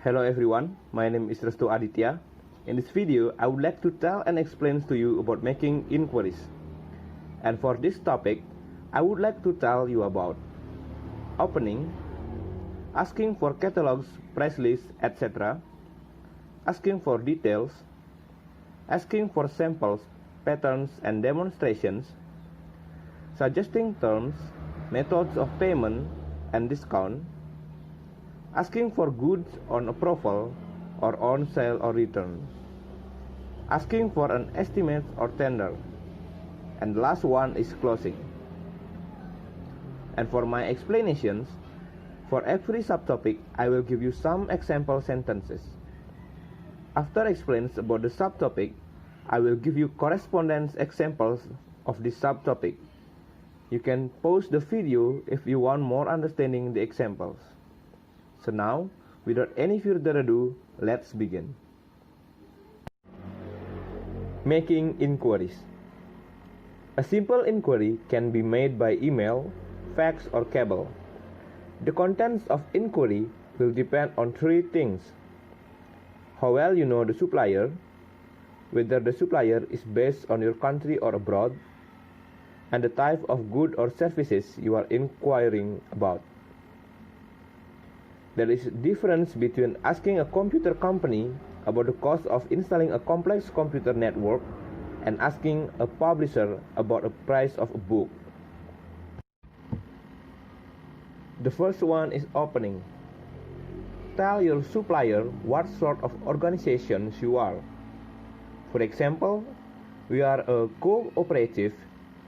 Hello everyone, my name is Restu Aditya. In this video, I would like to tell and explain to you about making inquiries. And for this topic, I would like to tell you about opening, asking for catalogs, price lists, etc., asking for details, asking for samples, patterns, and demonstrations, suggesting terms, methods of payment and discount, asking for goods on approval or on sale or return, asking for an estimate or tender, and the last one is closing. And for my explanations, for every subtopic, I will give you some example sentences. After explains about the subtopic, I will give you correspondence examples of this subtopic. You can pause the video if you want more understanding the examples. So now, without any further ado, let's begin. Making inquiries. A simple inquiry can be made by email, fax, or cable. The contents of inquiry will depend on three things: how well you know the supplier, whether the supplier is based on your country or abroad, and the type of good or services you are inquiring about. There is a difference between asking a computer company about the cost of installing a complex computer network and asking a publisher about the price of a book. The first one is opening. Tell your supplier what sort of organizations you are. For example, we are a cooperative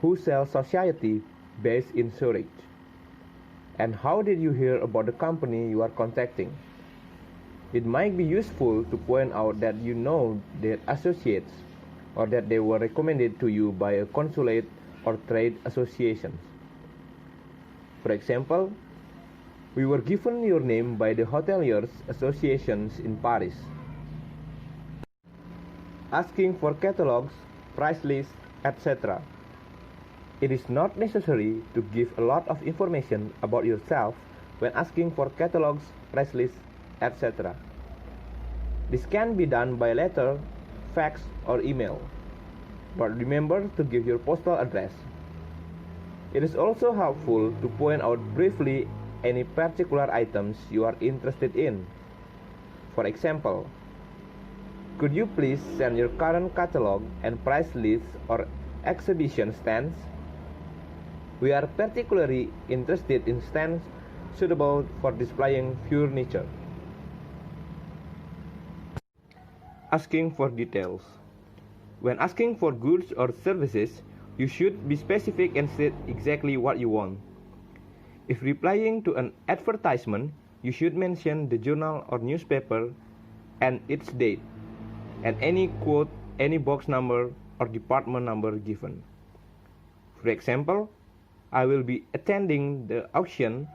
who sells society based in Zurich. And how did you hear about the company you are contacting? It might be useful to point out that you know their associates or that they were recommended to you by a consulate or trade associations. For example, we were given your name by the hoteliers associations in Paris. Asking for catalogs, price lists, etc. It is not necessary to give a lot of information about yourself when asking for catalogs, price lists, etc. This can be done by letter, fax, or email. But remember to give your postal address. It is also helpful to point out briefly any particular items you are interested in. For example, could you please send your current catalog and price list or exhibition stands? We are particularly interested in stands suitable for displaying furniture. Asking for details. When asking for goods or services, you should be specific and state exactly what you want. If replying to an advertisement, you should mention the journal or newspaper and its date, and any quote, any box number or department number given. For example, I will be attending the auction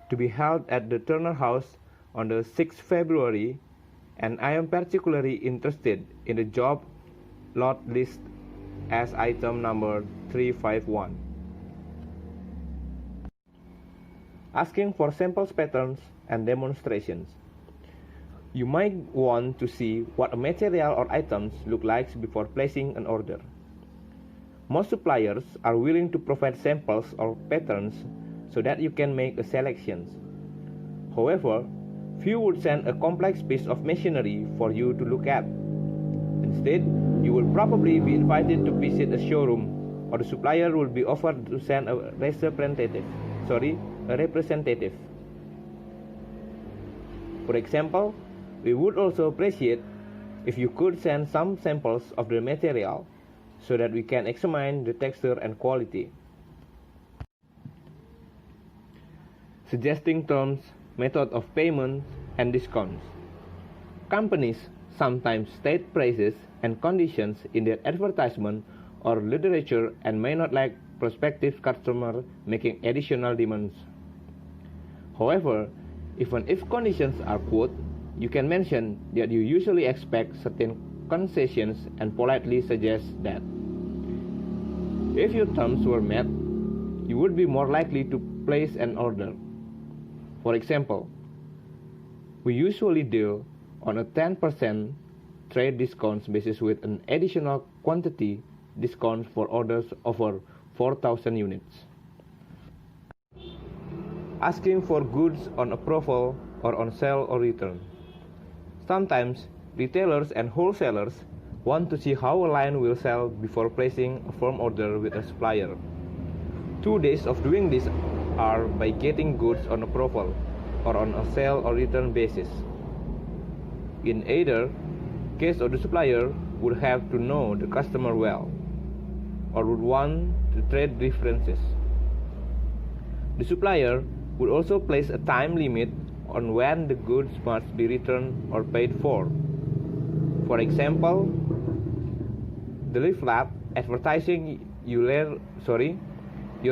to be held at the Turner House on the 6th February, and I am particularly interested in the job lot list as item number 351. Asking for samples, patterns, and demonstrations. You might want to see what a material or items look like before placing an order. Most suppliers are willing to provide samples or patterns so that you can make a selection. However, few would send a complex piece of machinery for you to look at. Instead, you will probably be invited to visit a showroom, or the supplier will be offered to send a representative. For example, we would also appreciate if you could send some samples of the material so that we can examine the texture and quality. Suggesting terms, method of payment, and discounts. Companies sometimes state prices and conditions in their advertisement or literature and may not like prospective customers making additional demands. However, even if conditions are quoted, you can mention that you usually expect certain concessions and politely suggest that if your terms were met, you would be more likely to place an order. For example, We usually deal on a 10% trade discounts basis with an additional quantity discount for orders over 4,000 units. Asking for goods on approval or on sale or return. Sometimes retailers and wholesalers want to see how a line will sell before placing a firm order with a supplier. 2 days of doing this are by getting goods on approval or on a sale or return basis. In either case, the supplier would have to know the customer well or would want to trade differences. The supplier would also place a time limit on when the goods must be returned or paid for. For example, the leaflet advertising your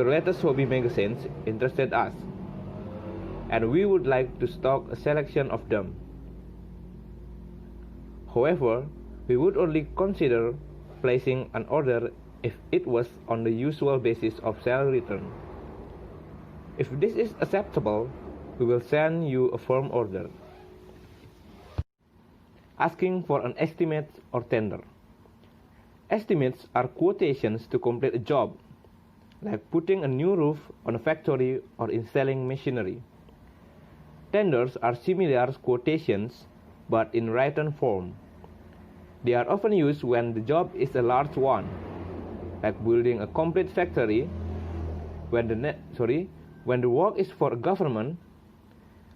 latest hobby magazines interested us, and we would like to stock a selection of them. However, we would only consider placing an order if it was on the usual basis of sale return. If this is acceptable, we will send you a firm order. Asking for an estimate or tender. Estimates are quotations to complete a job, like putting a new roof on a factory or installing machinery. Tenders are similar quotations, but in written form. They are often used when the job is a large one, like building a complete factory. When the work is for a government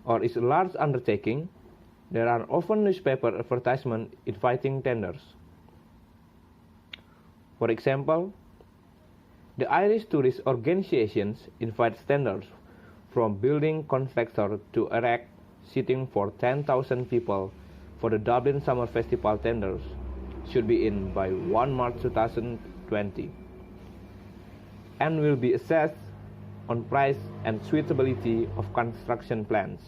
or is a large undertaking, there are often newspaper advertisements inviting tenders. For example, the Irish Tourist Organisations invites tenders from building contractor to erect seating for 10,000 people for the Dublin Summer Festival. Tenders should be in by 1 March 2020 and will be assessed on price and suitability of construction plans.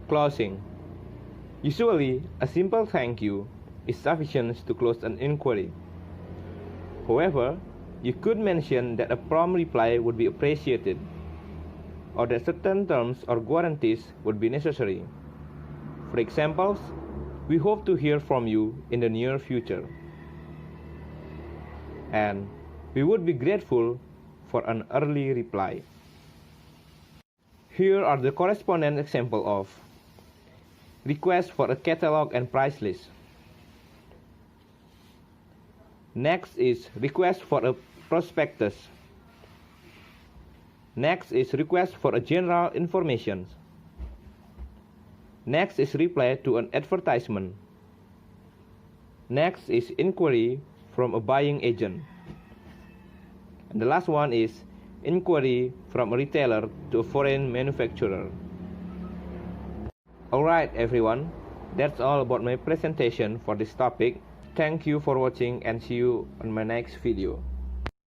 Closing. Usually, a simple thank you is sufficient to close an inquiry. However, you could mention that a prompt reply would be appreciated, or that certain terms or guarantees would be necessary. For example, we hope to hear from you in the near future, and we would be grateful for an early reply. Here are the corresponding examples of request for a catalog and price list. Next is request for a prospectus. Next is request for a general information. Next is reply to an advertisement. Next is inquiry from a buying agent. And the last one is inquiry from a retailer to a foreign manufacturer. Alright everyone, that's all about my presentation for this topic. Thank you for watching and see you on my next video.